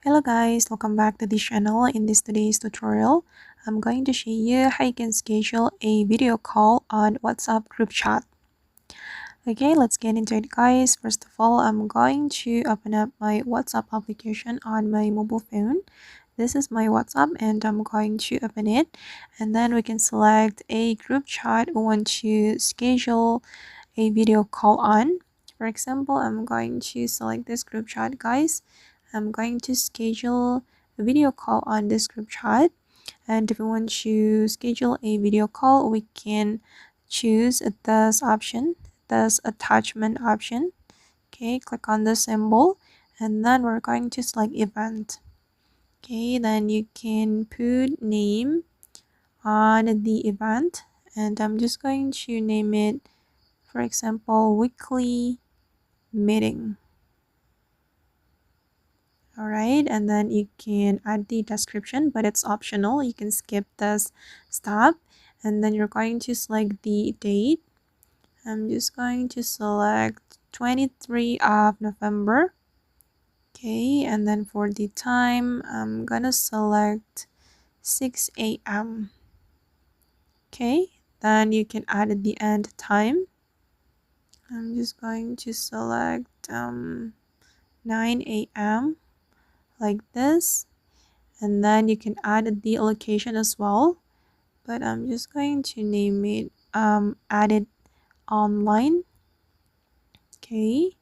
Hello guys, welcome back to this channel. In today's tutorial, I'm going to show you how you can schedule a video call on WhatsApp group chat. Okay, let's get into it guys. First of all, I'm going to open up my WhatsApp application on my mobile phone. This is my WhatsApp and I'm going to open it, and then we can select a group chat we want to schedule a video call on. For example, I'm going to select this group chat guys. I'm going to schedule a video call on this group chat, and if we want to schedule a video call, we can choose this option, this attachment option. Okay, click on the symbol and then we're going to select event. Okay, then you can put name on the event, and I'm just going to name it, for example, weekly meeting. Alright, and then you can add the description, but it's optional. You can skip this step, and then you're going to select the date. I'm just going to select 23 of November. Okay, and then for the time, I'm gonna select 6 a.m. Okay, then you can add the end time. I'm just going to select 9 a.m. like this, and then you can add the location as well, but I'm just going to name it added online. Okay,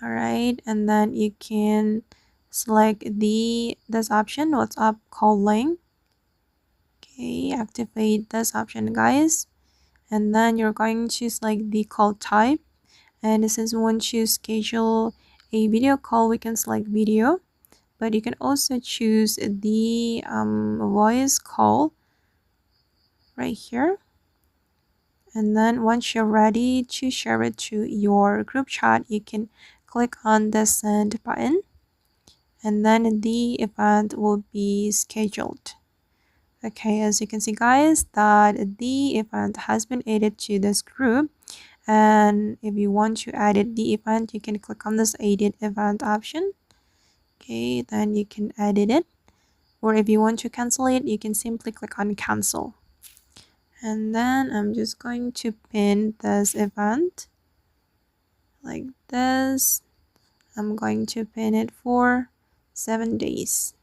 all right, and then you can select this option, WhatsApp call link. Okay, activate this option guys, and then you're going to select the call type, and since we want to schedule a video call, we can select video, but you can also choose the voice call right here. And then once you're ready to share it to your group chat, you can click on the send button, and then the event will be scheduled. Okay, as you can see guys, that the event has been added to this group, and if you want to edit the event, you can click on this edit event option. Okay, then you can edit it, or if you want to cancel it, you can simply click on cancel. And then I'm just going to pin this event like this. I'm going to pin it for 7 days.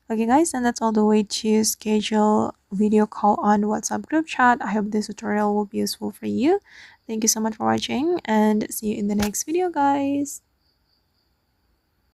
Okay guys, and that's all the way to schedule video call on WhatsApp group chat. I hope this tutorial will be useful for you. Thank you so much for watching, and see you in the next video guys.